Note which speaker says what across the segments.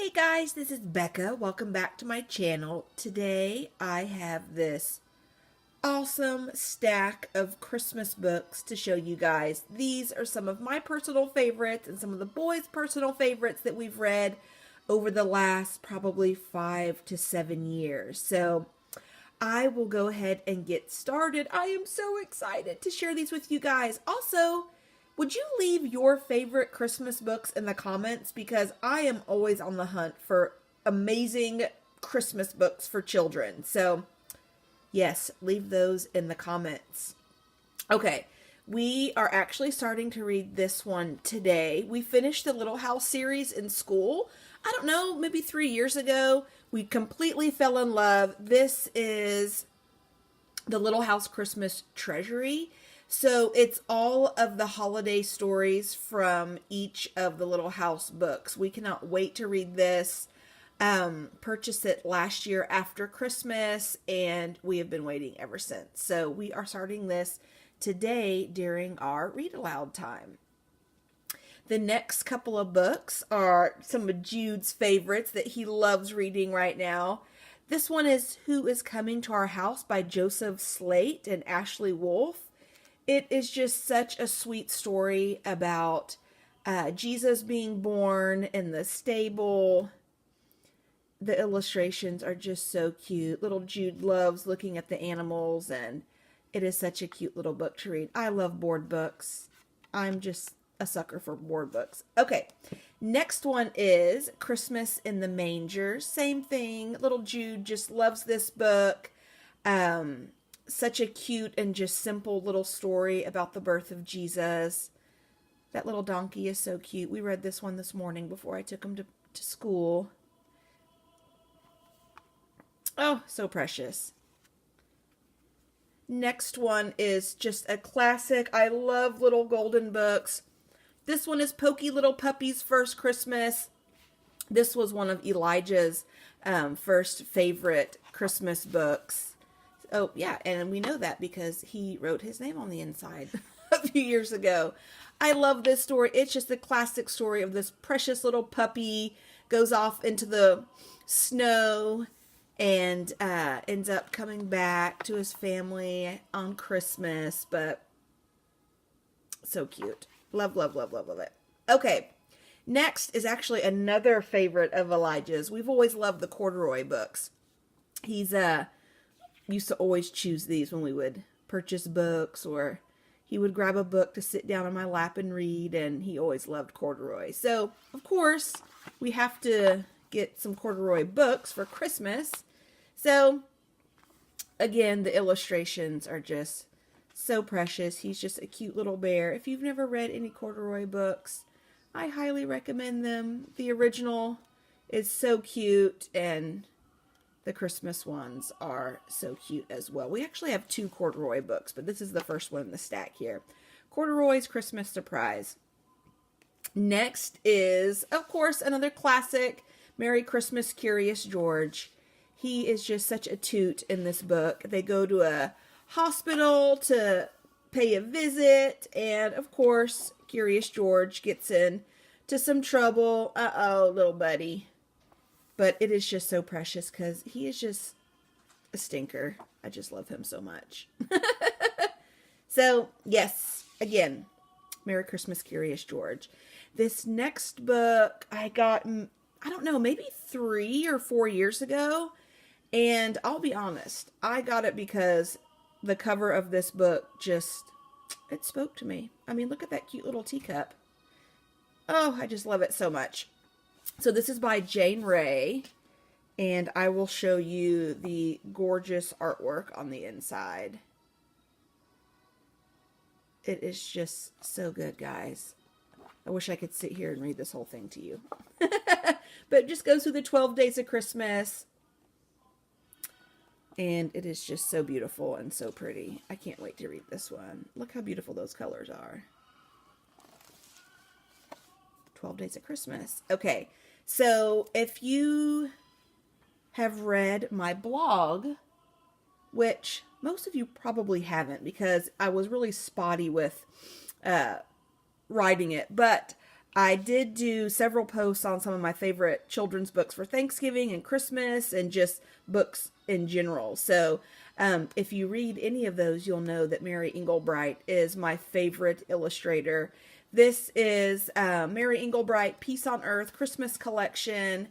Speaker 1: Hey guys, this is Becca. Welcome back to my channel. Today I have this awesome stack of Christmas books to show you guys. These are some of my personal favorites and some of the boys' personal favorites that we've read over the last probably 5 to 7 years. So I will go ahead and get started. I am so excited to share these with you guys. Also, would you leave your favorite Christmas books in the comments? Because I am always on the hunt for amazing Christmas books for children. So, yes, leave those in the comments. Okay, we are actually starting to read this one today. We finished the Little House series in school. I don't know, maybe 3 years ago. We completely fell in love. This is the Little House Christmas Treasury. So it's all of the holiday stories from each of the Little House books. We cannot wait to read this. Purchased it last year after Christmas, and we have been waiting ever since. So we are starting this today during our read aloud time. The next couple of books are some of Jude's favorites that he loves reading right now. This one is Who is Coming to Our House by Joseph Slate and Ashley Wolf. It is just such a sweet story about Jesus being born in the stable. The illustrations are just so cute. Little Jude loves looking at the animals, and it is such a cute little book to read. I love board books. I'm just a sucker for board books. Okay, next one is Christmas in the Manger. Same thing. Little Jude just loves this book. Such a cute and just simple little story about the birth of Jesus. That little donkey is so cute. We read this one this morning before I took him to school. Oh, so precious. Next one is just a classic. I love little golden books. This one is Poky Little Puppies First Christmas. This was one of Elijah's first favorite Christmas books. Oh, yeah, and we know that because he wrote his name on the inside a few years ago. I love this story. It's just a classic story of this precious little puppy goes off into the snow and ends up coming back to his family on Christmas. But so cute. Love, love, love, love, love it. Okay, next is actually another favorite of Elijah's. We've always loved the Corduroy books. He's used to always choose these when we would purchase books, or he would grab a book to sit down on my lap and read, and he always loved Corduroy. So, of course, we have to get some Corduroy books for Christmas. So, again, the illustrations are just so precious. He's just a cute little bear. If you've never read any Corduroy books, I highly recommend them. The original is so cute, and the Christmas ones are so cute as well. We actually have 2 Corduroy books, but this is the first one in the stack here. Corduroy's Christmas Surprise. Next is, of course, another classic, Merry Christmas, Curious George. He is just such a toot in this book. They go to a hospital to pay a visit, and of course, Curious George gets into some trouble. Uh-oh, little buddy. But it is just so precious because he is just a stinker. I just love him so much. So, yes, again, Merry Christmas, Curious George. This next book I got, I don't know, maybe 3 or 4 years ago. And I'll be honest, I got it because the cover of this book just, it spoke to me. I mean, look at that cute little teacup. Oh, I just love it so much. So this is by Jane Ray, and I will show you the gorgeous artwork on the inside. It is just so good, guys. I wish I could sit here and read this whole thing to you. But it just goes through the 12 days of Christmas, and it is just so beautiful and so pretty. I can't wait to read this one. Look how beautiful those colors are. 12 Days of Christmas. Okay, so if you have read my blog, which most of you probably haven't because I was really spotty with writing it, but I did do several posts on some of my favorite children's books for Thanksgiving and Christmas and just books in general. So if you read any of those, you'll know that Mary Englebright is my favorite illustrator. This is Mary Englebright Peace on Earth Christmas Collection,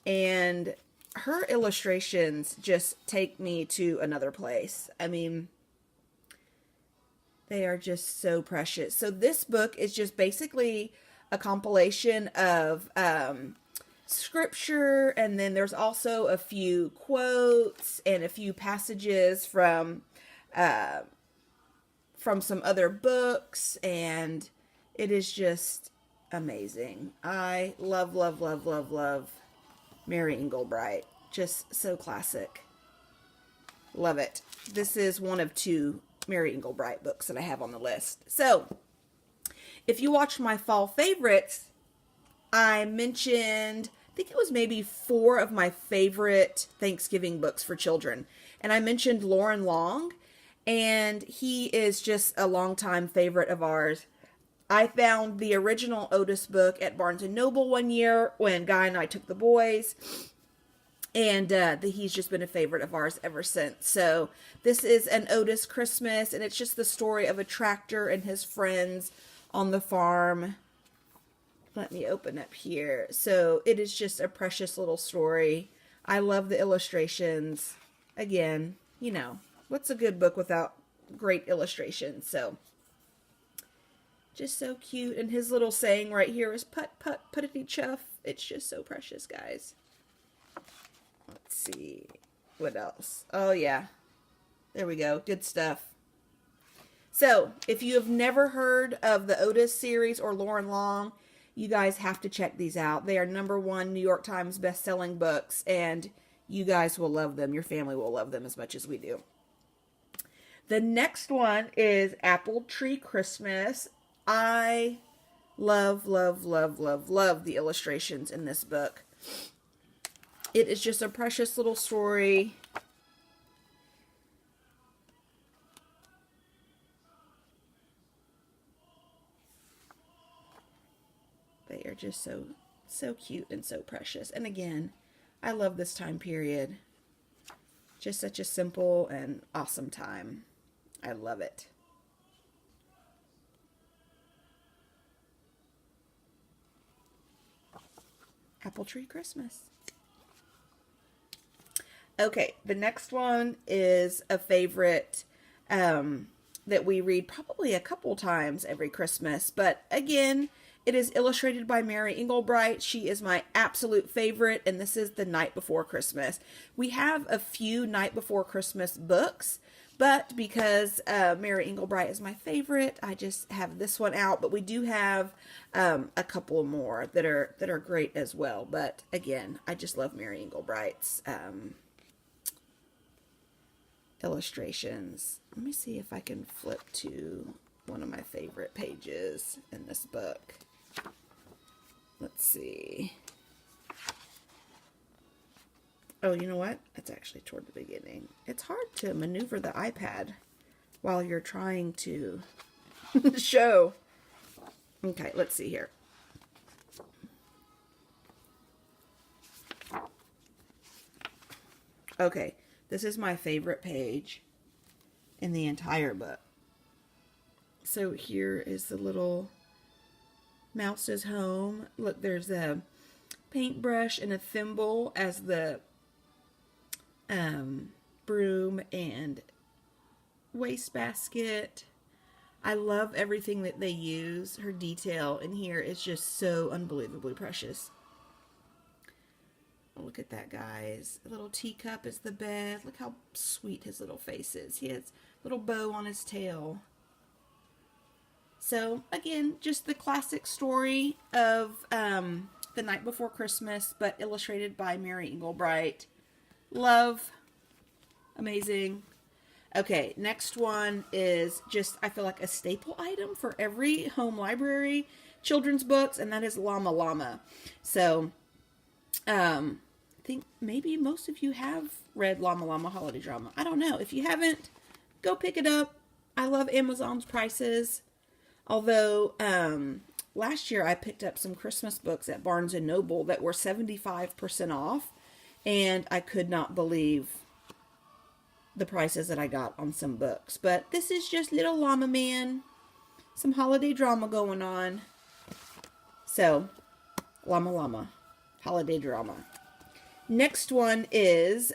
Speaker 1: and her illustrations just take me to another place. I mean, they are just so precious. So this book is just basically a compilation of scripture, and then there's also a few quotes and a few passages from some other books, and it is just amazing. I love, love, love, love, love Mary Englebright. Just so classic. Love it. This is one of 2 Mary Englebright books that I have on the list. So, if you watched my fall favorites, I mentioned, I think it was maybe 4 of my favorite Thanksgiving books for children. And I mentioned Lauren Long, and he is just a longtime favorite of ours. I found the original Otis book at Barnes & Noble one year when Guy and I took the boys, and he's just been a favorite of ours ever since. So this is an Otis Christmas, and it's just the story of a tractor and his friends on the farm. Let me open up here. So it is just a precious little story. I love the illustrations. Again, you know, what's a good book without great illustrations? So just so cute. And his little saying right here is put, puttity chuff. It's just so precious, guys. Let's see. What else? Oh, yeah. There we go. Good stuff. So, if you have never heard of the Otis series or Lauren Long, you guys have to check these out. They are #1 New York Times best-selling books, and you guys will love them. Your family will love them as much as we do. The next one is Apple Tree Christmas. I love, love, love, love, love the illustrations in this book. It is just a precious little story. They are just so cute and so precious. And again, I love this time period. Just such a simple and awesome time. I love it. Apple Tree Christmas. Okay, the next one is a favorite that we read probably a couple times every Christmas. But again, it is illustrated by Mary Englebright. She is my absolute favorite, and this is The Night Before Christmas. We have a few Night Before Christmas books, but because Mary Englebright is my favorite, I just have this one out. But we do have a couple more that are great as well. But again, I just love Mary Englebright's illustrations. Let me see if I can flip to one of my favorite pages in this book. Let's see. Oh, you know what? It's actually toward the beginning. It's hard to maneuver the iPad while you're trying to show. Okay, let's see here. Okay, this is my favorite page in the entire book. So here is the little mouse's home. Look, there's a paintbrush and a thimble as the broom and wastebasket. I love everything that they use. Her detail in here is just so unbelievably precious. Oh, look at that, guys. A little teacup is the bed. Look how sweet his little face is. He has a little bow on his tail. So, again, just the classic story of The Night Before Christmas, but illustrated by Mary Englebright. Love. Amazing. Okay, next one is just, I feel like, a staple item for every home library children's books, and that is Llama. So, I think maybe most of you have read Llama Holiday Drama. I don't know. If you haven't, go pick it up. I love Amazon's prices. Although, last year I picked up some Christmas books at Barnes & Noble that were 75% off, and I could not believe the prices that I got on some books. But this is just little Llama Man, some holiday drama going on. So, Llama Llama, holiday drama. Next one is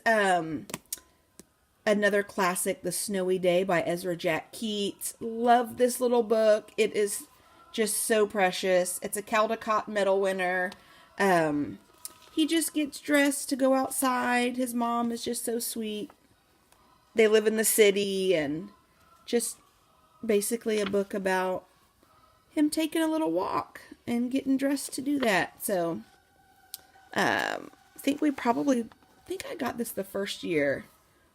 Speaker 1: another classic, The Snowy Day by Ezra Jack Keats. Love this little book. It is just so precious. It's a Caldecott Medal winner. He just gets dressed to go outside. His mom is just so sweet. They live in the city, and just basically a book about him taking a little walk and getting dressed to do that. So, I think I got this the first year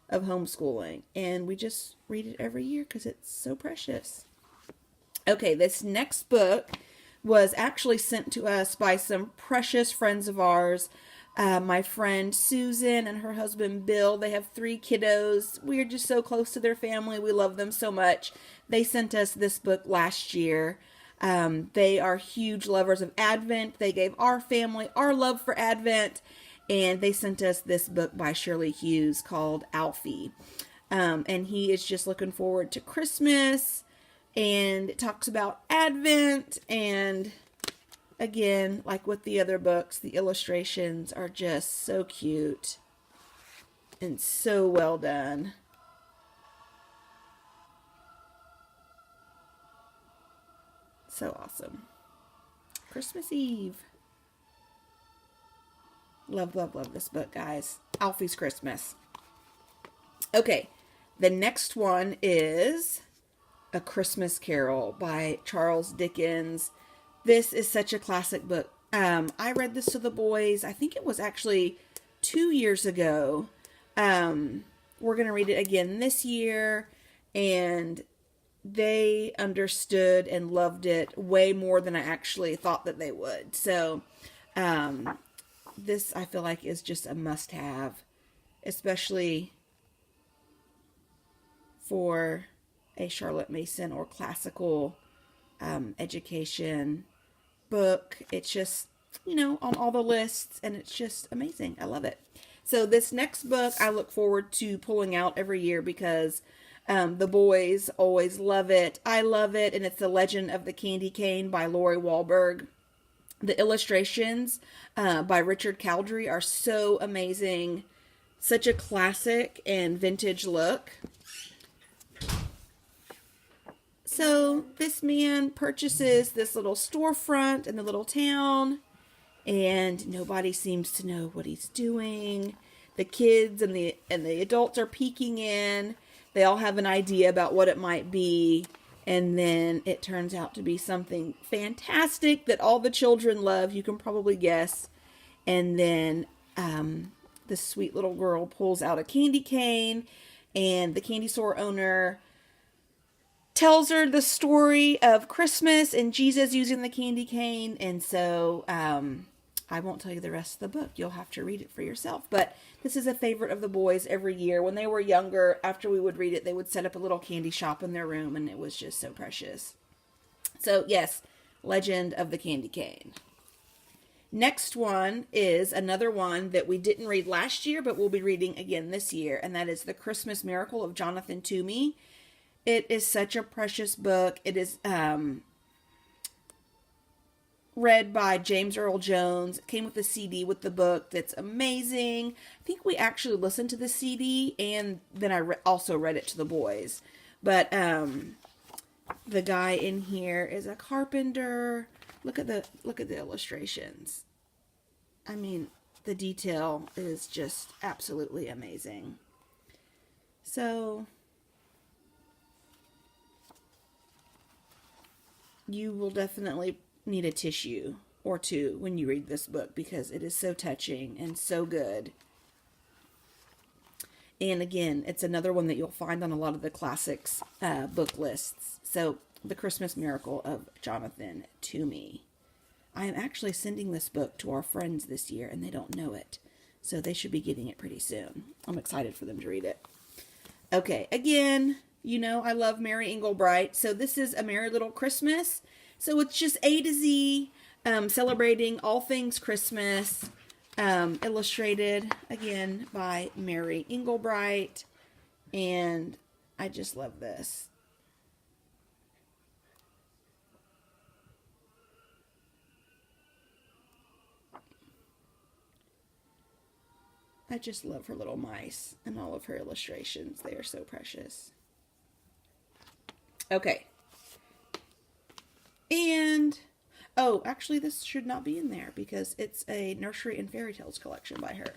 Speaker 1: of homeschooling, and we just read it every year because it's so precious. Okay, this next book was actually sent to us by some precious friends of ours. My friend Susan and her husband Bill. They have 3 kiddos. We are just so close to their family. We love them so much. They sent us this book last year. They are huge lovers of Advent. They gave our family our love for Advent, and they sent us this book by Shirley Hughes called Alfie. And he is just looking forward to Christmas, and it talks about Advent. And again, like with the other books, the illustrations are just so cute and so well done. So awesome. Christmas Eve. Love, love, love this book, guys. Alfie's Christmas. Okay, the next one is A Christmas Carol by Charles Dickens. This is such a classic book. I read this to the boys. I think it was actually 2 years ago. We're going to read it again this year, and they understood and loved it way more than I actually thought that they would. So, this I feel like is just a must-have, especially for a Charlotte Mason or classical education book. It's just, on all the lists, and it's just amazing. I love it. So this next book I look forward to pulling out every year because the boys always love it. I love it, and it's The Legend of the Candy Cane by Lori Wahlberg. The illustrations by Richard Cowdery are so amazing. Such a classic and vintage look. So this man purchases this little storefront in the little town, and nobody seems to know what he's doing. The kids and the adults are peeking in. They all have an idea about what it might be, and then it turns out to be something fantastic that all the children love. You can probably guess. And then the sweet little girl pulls out a candy cane, and the candy store owner tells her the story of Christmas and Jesus using the candy cane. And so I won't tell you the rest of the book. You'll have to read it for yourself. But this is a favorite of the boys every year. When they were younger, after we would read it, they would set up a little candy shop in their room, and it was just so precious. So yes, Legend of the Candy Cane. Next one is another one that we didn't read last year, but we'll be reading again this year, and that is The Christmas Miracle of Jonathan Toomey. It is such a precious book. It is read by James Earl Jones. It came with a CD with the book. That's amazing. I think we actually listened to the CD, and then I also read it to the boys. But the guy in here is a carpenter. Look at the illustrations. I mean, the detail is just absolutely amazing. So you will definitely need a tissue or two when you read this book because it is so touching and so good. And again, it's another one that you'll find on a lot of the classics book lists. So, The Christmas Miracle of Jonathan Toomey. I am actually sending this book to our friends this year, and they don't know it. So they should be getting it pretty soon. I'm excited for them to read it. Okay, again, I love Mary Englebright. So this is A Merry Little Christmas. So it's just A to Z, celebrating all things Christmas, illustrated, again, by Mary Englebright, and I just love this. I just love her little mice and all of her illustrations. They are so precious. Okay. And, oh, actually this should not be in there because it's a nursery and fairy tales collection by her.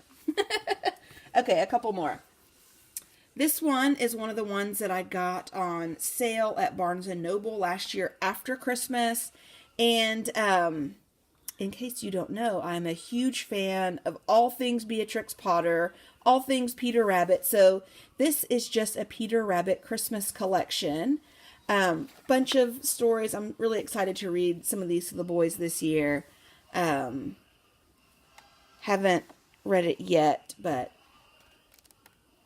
Speaker 1: Okay, a couple more. This one is one of the ones that I got on sale at Barnes & Noble last year after Christmas. And, in case you don't know, I'm a huge fan of all things Beatrix Potter, all things Peter Rabbit. So this is just a Peter Rabbit Christmas collection. Bunch of stories. I'm really excited to read some of these to the boys this year. Haven't read it yet, but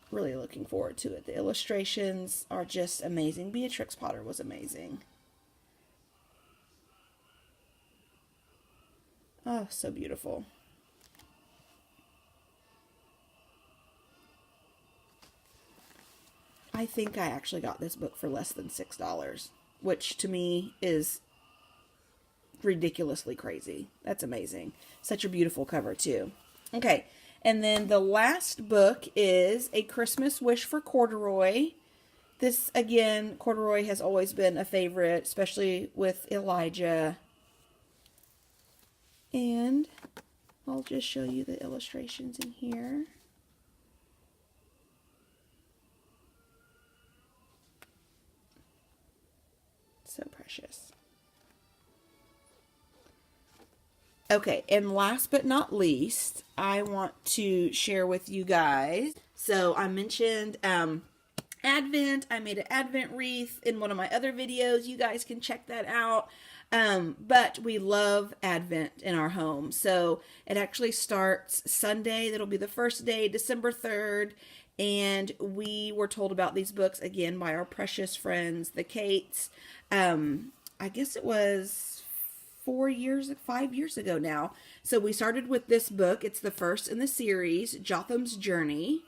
Speaker 1: really looking forward to it. The illustrations are just amazing. Beatrix Potter was amazing. Oh, so beautiful. I think I actually got this book for less than $6, which to me is ridiculously crazy. That's amazing. Such a beautiful cover too. Okay, and then the last book is A Christmas Wish for Corduroy. This, again, Corduroy has always been a favorite, especially with Elijah. And I'll just show you the illustrations in here. So precious. Okay, and last but not least, I want to share with you guys. So I mentioned Advent. I made an Advent wreath in one of my other videos. You guys can check that out. But we love Advent in our home. So it actually starts Sunday. That'll be the first day, December 3rd. And we were told about these books again by our precious friends, the Kates. I guess it was 5 years ago now. So we started with this book. It's the first in the series, Jotham's Journey.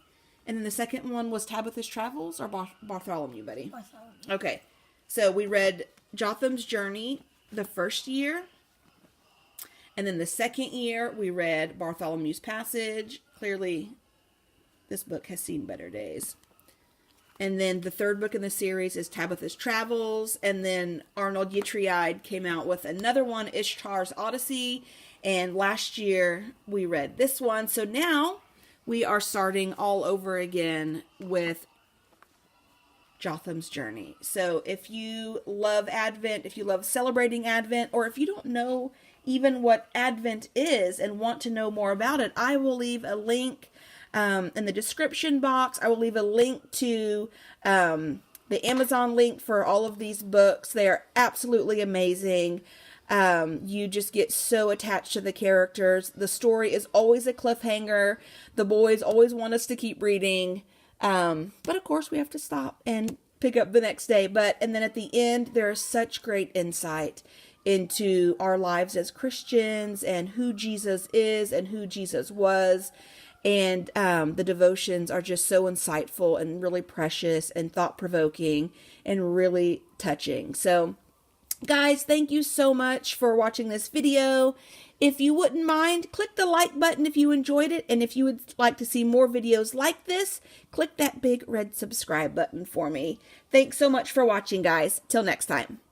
Speaker 1: And then the second one was Tabitha's Travels or Bartholomew, buddy? Bartholomew. Okay. So we read Jotham's Journey the first year, and then the second year we read Bartholomew's Passage. Clearly this book has seen better days. And then the third book in the series is Tabitha's Travels, and then Arnold Ytreeide came out with another one, Ishtar's Odyssey, and last year we read this one. So now we are starting all over again with Jotham's Journey. So if you love Advent, if you love celebrating Advent, or if you don't know even what Advent is and want to know more about it, I will leave a link in the description box. I will leave a link to the Amazon link for all of these books. They are absolutely amazing. You just get so attached to the characters. The story is always a cliffhanger. The boys always want us to keep reading. But of course we have to stop and pick up the next day. And then at the end, there is such great insight into our lives as Christians and who Jesus is and who Jesus was. And the devotions are just so insightful and really precious and thought-provoking and really touching. So guys, thank you so much for watching this video. If you wouldn't mind, click the like button if you enjoyed it. And if you would like to see more videos like this, click that big red subscribe button for me. Thanks so much for watching, guys. Till next time.